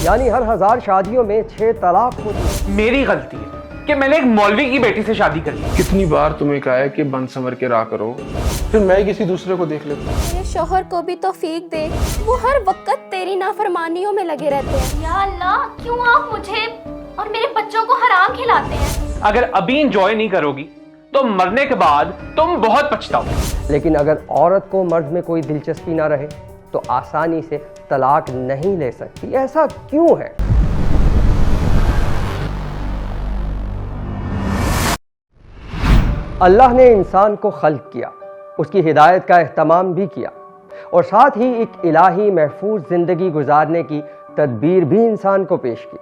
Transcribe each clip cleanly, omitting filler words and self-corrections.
یعنی ہر 1000 شادیوں میں 6 طلاق ہوتی ہیں۔ میری غلطی ہے کہ میں نے ایک مولوی کی بیٹی سے شادی کر لی۔ کتنی بار تمہیں کہا ہے کہ بن سنور کے رہا کرو، پھر میں کسی دوسرے کو دیکھ لیتا ہوں۔ میرے شوہر کو بھی توفیق دے، وہ ہر وقت تیری نافرمانیوں میں لگے رہتے ہیں۔ یا اللہ، کیوں آپ مجھے اور میرے بچوں کو حرام کھلاتے ہیں؟ اگر ابھی انجوائے نہیں کرو گی تو مرنے کے بعد تم بہت پچھتاؤ گے۔ لیکن اگر عورت کو مرد میں کوئی دلچسپی نہ رہے تو آسانی سے طلاق نہیں لے سکتی۔ ایسا کیوں ہے؟ اللہ نے انسان کو خلق کیا، اس کی ہدایت کا اہتمام بھی کیا، اور ساتھ ہی ایک الہی محفوظ زندگی گزارنے کی تدبیر بھی انسان کو پیش کی،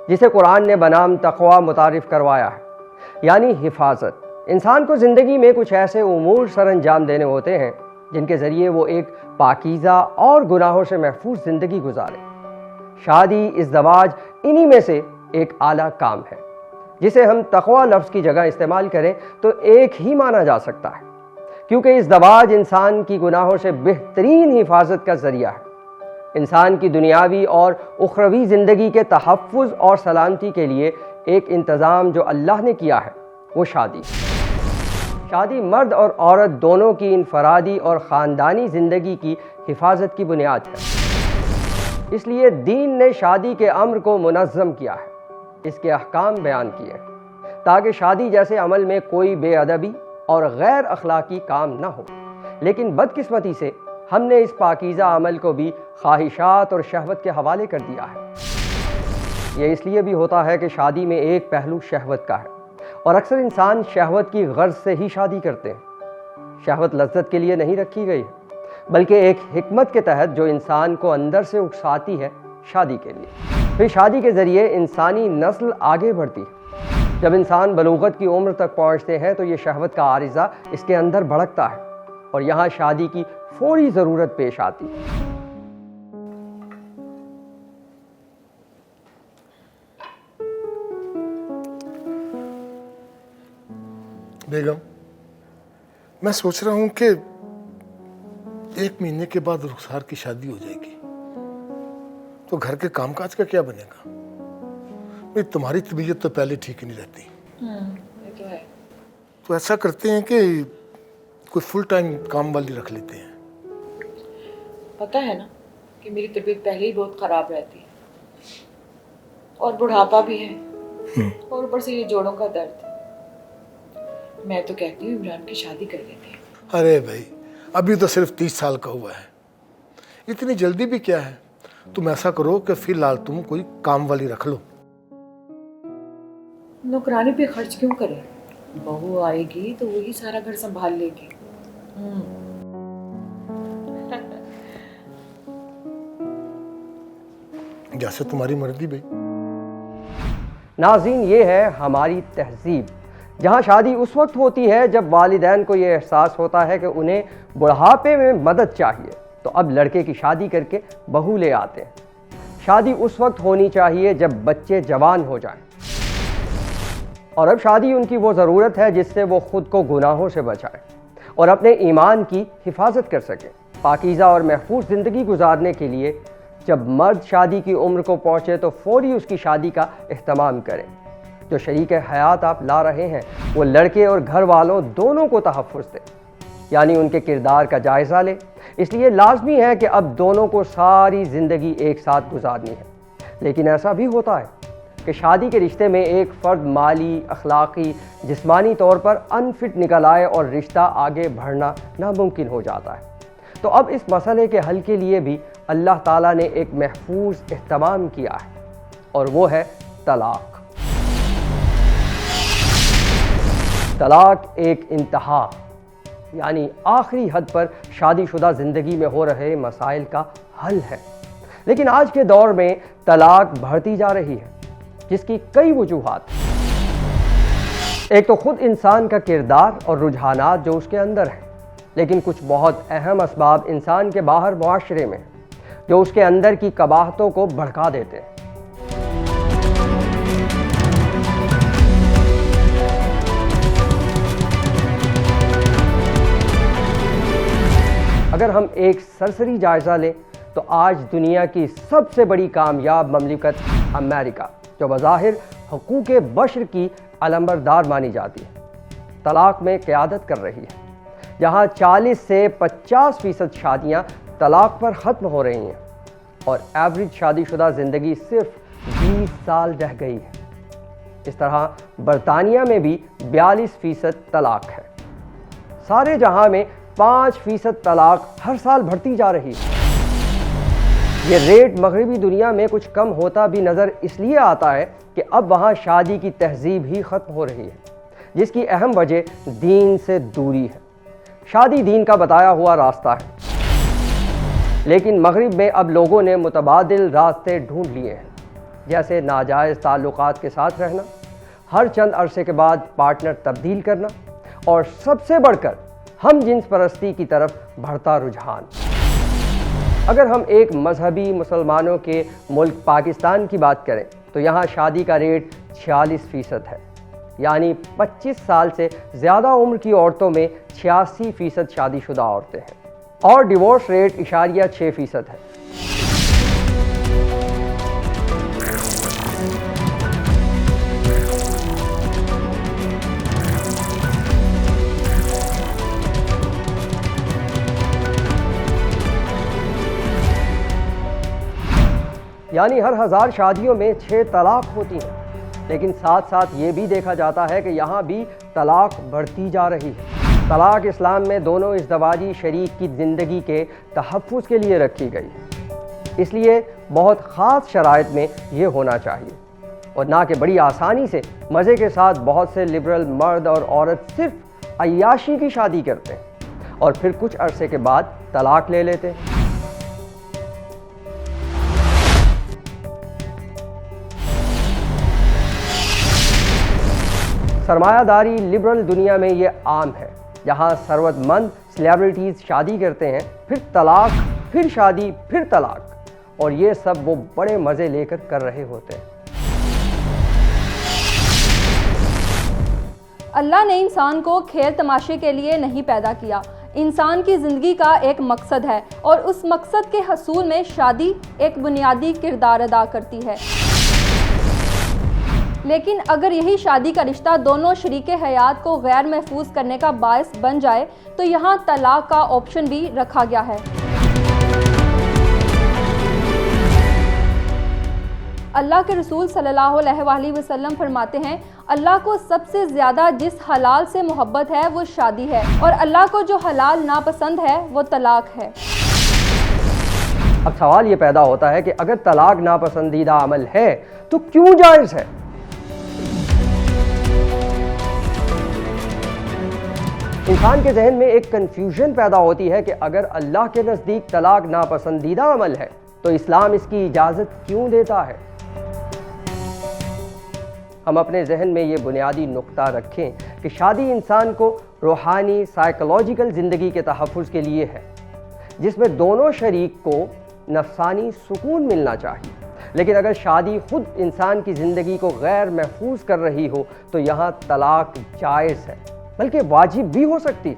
جسے قرآن نے بنام تقوی متعارف کروایا ہے، یعنی حفاظت۔ انسان کو زندگی میں کچھ ایسے امور سر انجام دینے ہوتے ہیں جن کے ذریعے وہ ایک پاکیزہ اور گناہوں سے محفوظ زندگی گزارے۔ شادی، ازدواج انہی میں سے ایک اعلیٰ کام ہے، جسے ہم تقوی لفظ کی جگہ استعمال کریں تو ایک ہی مانا جا سکتا ہے، کیونکہ ازدواج انسان کی گناہوں سے بہترین حفاظت کا ذریعہ ہے۔ انسان کی دنیاوی اور اخروی زندگی کے تحفظ اور سلامتی کے لیے ایک انتظام جو اللہ نے کیا ہے وہ شادی۔ شادی مرد اور عورت دونوں کی انفرادی اور خاندانی زندگی کی حفاظت کی بنیاد ہے۔ اس لیے دین نے شادی کے امر کو منظم کیا ہے، اس کے احکام بیان کیے ہیں، تاکہ شادی جیسے عمل میں کوئی بے ادبی اور غیر اخلاقی کام نہ ہو۔ لیکن بدقسمتی سے ہم نے اس پاکیزہ عمل کو بھی خواہشات اور شہوت کے حوالے کر دیا ہے۔ یہ اس لیے بھی ہوتا ہے کہ شادی میں ایک پہلو شہوت کا ہے، اور اکثر انسان شہوت کی غرض سے ہی شادی کرتے ہیں۔ شہوت لذت کے لیے نہیں رکھی گئی ہے، بلکہ ایک حکمت کے تحت جو انسان کو اندر سے اکساتی ہے شادی کے لیے۔ پھر شادی کے ذریعے انسانی نسل آگے بڑھتی ہے۔ جب انسان بلوغت کی عمر تک پہنچتے ہیں تو یہ شہوت کا عارضہ اس کے اندر بھڑکتا ہے، اور یہاں شادی کی فوری ضرورت پیش آتی ہے۔ بیگم، میں سوچ رہا ہوں کہ 1 مہینے کے بعد رخسار کی شادی ہو جائے گی تو گھر کے کام کاج کا کیا بنے گا؟ بھئی تمہاری طبیعت تو پہلے ٹھیک نہیں رہتی، یہ تو ہے۔ تو ایسا کرتے ہیں کہ کوئی فل ٹائم کام والی رکھ لیتے ہیں۔ پتہ ہے نا کہ میری طبیعت پہلے ہی بہت خراب رہتی ہے، اور بڑھاپا بھی ہے، اور اوپر سے یہ جوڑوں کا درد۔ میں تو کہتی ہوں عمران کی شادی کر لیتے ہیں۔ ارے بھائی، ابھی تو صرف 30 سال کا ہوا ہے، اتنی جلدی بھی کیا ہے؟ تم ایسا کرو کہ فی الحال تم کوئی کام والی رکھ لو۔ نوکرانی پہ خرچ کیوں کرے؟ بہو آئے گی تو وہی سارا گھر سنبھال لے گی۔ جیسے تمہاری مرضی بھائی۔ ناظرین، یہ ہے ہماری تہذیب، جہاں شادی اس وقت ہوتی ہے جب والدین کو یہ احساس ہوتا ہے کہ انہیں بڑھاپے میں مدد چاہیے، تو اب لڑکے کی شادی کر کے بہو لے آتے ہیں۔ شادی اس وقت ہونی چاہیے جب بچے جوان ہو جائیں، اور اب شادی ان کی وہ ضرورت ہے جس سے وہ خود کو گناہوں سے بچائے اور اپنے ایمان کی حفاظت کر سکے۔ پاکیزہ اور محفوظ زندگی گزارنے کے لیے جب مرد شادی کی عمر کو پہنچے تو فوری اس کی شادی کا اہتمام کریں۔ جو شریک حیات آپ لا رہے ہیں وہ لڑکے اور گھر والوں دونوں کو تحفظ دیں، یعنی ان کے کردار کا جائزہ لے۔ اس لیے لازمی ہے کہ اب دونوں کو ساری زندگی ایک ساتھ گزارنی ہے۔ لیکن ایسا بھی ہوتا ہے کہ شادی کے رشتے میں ایک فرد مالی، اخلاقی، جسمانی طور پر انفٹ نکل آئے اور رشتہ آگے بڑھنا ناممکن ہو جاتا ہے۔ تو اب اس مسئلے کے حل کے لیے بھی اللہ تعالیٰ نے ایک محفوظ اہتمام کیا ہے، اور وہ ہے طلاق۔ طلاق ایک انتہا، یعنی آخری حد پر شادی شدہ زندگی میں ہو رہے مسائل کا حل ہے۔ لیکن آج کے دور میں طلاق بڑھتی جا رہی ہے، جس کی کئی وجوہات ہیں۔ ایک تو خود انسان کا کردار اور رجحانات جو اس کے اندر ہیں، لیکن کچھ بہت اہم اسباب انسان کے باہر معاشرے میں جو اس کے اندر کی قباحتوں کو بھڑکا دیتے ہیں۔ اگر ہم ایک سرسری جائزہ لیں تو آج دنیا کی سب سے بڑی کامیاب مملکت امریکہ، جو بظاہر حقوق بشر کی علمبردار مانی جاتی ہے، طلاق میں قیادت کر رہی ہے، جہاں 40 سے 50% شادیاں طلاق پر ختم ہو رہی ہیں اور ایوریج شادی شدہ زندگی صرف 20 سال رہ گئی ہے۔ اس طرح برطانیہ میں بھی 42% طلاق ہے۔ سارے جہاں میں 5% طلاق ہر سال بڑھتی جا رہی ہے۔ یہ ریٹ مغربی دنیا میں کچھ کم ہوتا بھی نظر اس لیے آتا ہے کہ اب وہاں شادی کی تہذیب ہی ختم ہو رہی ہے، جس کی اہم وجہ دین سے دوری ہے۔ شادی دین کا بتایا ہوا راستہ ہے، لیکن مغرب میں اب لوگوں نے متبادل راستے ڈھونڈ لیے ہیں، جیسے ناجائز تعلقات کے ساتھ رہنا، ہر چند عرصے کے بعد پارٹنر تبدیل کرنا، اور سب سے بڑھ کر ہم جنس پرستی کی طرف بڑھتا رجحان۔ اگر ہم ایک مذہبی مسلمانوں کے ملک پاکستان کی بات کریں تو یہاں شادی کا ریٹ 46% ہے، یعنی 25 سال سے زیادہ عمر کی عورتوں میں 86% شادی شدہ عورتیں ہیں، اور ڈیورس ریٹ 6% ہے۔ یعنی ہر 1000 شادیوں میں 6 طلاق ہوتی ہیں، لیکن ساتھ ساتھ یہ بھی دیکھا جاتا ہے کہ یہاں بھی طلاق بڑھتی جا رہی ہے۔ طلاق اسلام میں دونوں ازدواجی شریک کی زندگی کے تحفظ کے لیے رکھی گئی ہے، اس لیے بہت خاص شرائط میں یہ ہونا چاہیے، اور نہ کہ بڑی آسانی سے مزے کے ساتھ بہت سے لبرل مرد اور عورت صرف عیاشی کی شادی کرتے ہیں اور پھر کچھ عرصے کے بعد طلاق لے لیتے ہیں۔ سرمایہ داری لبرل دنیا میں یہ عام ہے، جہاں ثروت مند سیلیبریٹیز شادی کرتے ہیں، پھر طلاق، پھر شادی، پھر طلاق، اور یہ سب وہ بڑے مزے لے کر رہے ہوتے ہیں۔ اللہ نے انسان کو کھیل تماشے کے لیے نہیں پیدا کیا، انسان کی زندگی کا ایک مقصد ہے، اور اس مقصد کے حصول میں شادی ایک بنیادی کردار ادا کرتی ہے۔ لیکن اگر یہی شادی کا رشتہ دونوں شریک حیات کو غیر محفوظ کرنے کا باعث بن جائے تو یہاں طلاق کا آپشن بھی رکھا گیا ہے۔ اللہ کے رسول صلی اللہ علیہ وآلہ وسلم فرماتے ہیں، اللہ کو سب سے زیادہ جس حلال سے محبت ہے وہ شادی ہے، اور اللہ کو جو حلال ناپسند ہے وہ طلاق ہے۔ اب سوال یہ پیدا ہوتا ہے کہ اگر طلاق ناپسندیدہ عمل ہے تو کیوں جائز ہے؟ انسان کے ذہن میں ایک کنفیوژن پیدا ہوتی ہے کہ اگر اللہ کے نزدیک طلاق ناپسندیدہ عمل ہے تو اسلام اس کی اجازت کیوں دیتا ہے؟ ہم اپنے ذہن میں یہ بنیادی نقطہ رکھیں کہ شادی انسان کو روحانی سائیکولوجیکل زندگی کے تحفظ کے لیے ہے، جس میں دونوں شریک کو نفسانی سکون ملنا چاہیے، لیکن اگر شادی خود انسان کی زندگی کو غیر محفوظ کر رہی ہو تو یہاں طلاق جائز ہے، بلکہ واجب بھی ہو سکتی۔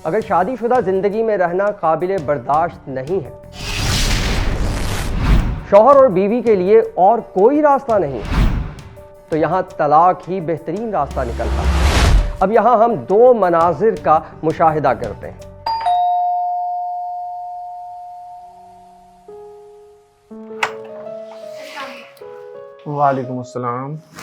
اگر شادی شدہ زندگی میں رہنا قابل برداشت نہیں ہے، شوہر اور بیوی کے لیے اور کوئی راستہ نہیں، تو یہاں طلاق ہی بہترین راستہ نکلتا ہے۔ اب یہاں ہم 2 مناظر کا مشاہدہ کرتے ہیں۔ وعلیکم السلام۔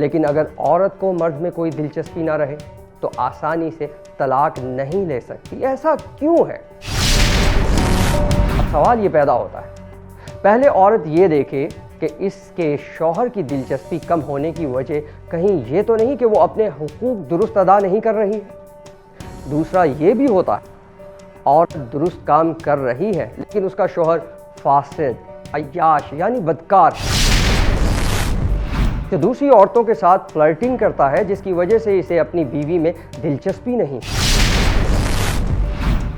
لیکن اگر عورت کو مرد میں کوئی دلچسپی نہ رہے تو آسانی سے طلاق نہیں لے سکتی. ایسا کیوں ہے؟ اب سوال یہ پیدا ہوتا ہے، پہلے عورت یہ دیکھے کہ اس کے شوہر کی دلچسپی کم ہونے کی وجہ کہیں یہ تو نہیں کہ وہ اپنے حقوق درست ادا نہیں کر رہی ہے. دوسرا یہ بھی ہوتا ہے عورت درست کام کر رہی ہے لیکن اس کا شوہر فاسد، عیاش یعنی بدکار ہے، جو دوسری عورتوں کے ساتھ فلرٹنگ کرتا ہے جس کی وجہ سے اسے اپنی بیوی میں دلچسپی نہیں.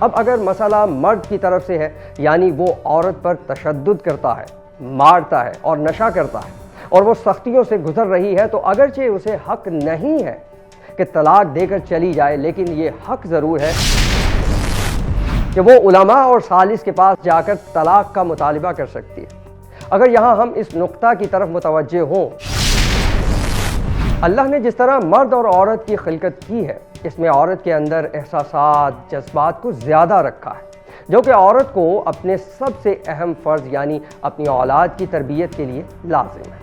اب اگر مسئلہ مرد کی طرف سے ہے، یعنی وہ عورت پر تشدد کرتا ہے، مارتا ہے اور نشہ کرتا ہے اور وہ سختیوں سے گزر رہی ہے، تو اگرچہ اسے حق نہیں ہے کہ طلاق دے کر چلی جائے، لیکن یہ حق ضرور ہے کہ وہ علماء اور ثالث کے پاس جا کر طلاق کا مطالبہ کر سکتی ہے. اگر یہاں ہم اس نقطہ کی طرف متوجہ ہوں، اللہ نے جس طرح مرد اور عورت کی خلقت کی ہے، اس میں عورت کے اندر احساسات، جذبات کو زیادہ رکھا ہے، جو کہ عورت کو اپنے سب سے اہم فرض یعنی اپنی اولاد کی تربیت کے لیے لازم ہے.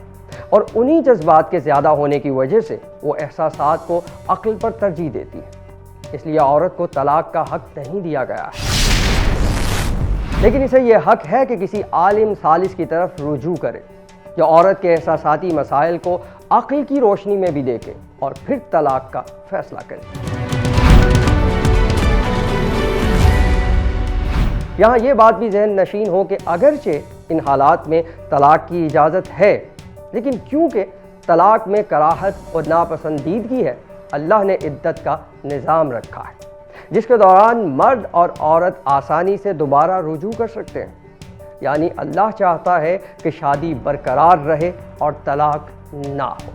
اور انہی جذبات کے زیادہ ہونے کی وجہ سے وہ احساسات کو عقل پر ترجیح دیتی ہے. اس لیے عورت کو طلاق کا حق نہیں دیا گیا ہے، لیکن اسے یہ حق ہے کہ کسی عالم ثالث کی طرف رجوع کرے جو عورت کے احساساتی مسائل کو عقل کی روشنی میں بھی دیکھے اور پھر طلاق کا فیصلہ کرے. یہاں یہ بات بھی ذہن نشین ہو کہ اگرچہ ان حالات میں طلاق کی اجازت ہے، لیکن کیونکہ طلاق میں کراہت اور ناپسندیدگی ہے، اللہ نے عدت کا نظام رکھا ہے جس کے دوران مرد اور عورت آسانی سے دوبارہ رجوع کر سکتے ہیں. یعنی اللہ چاہتا ہے کہ شادی برقرار رہے اور طلاق نہ ہو.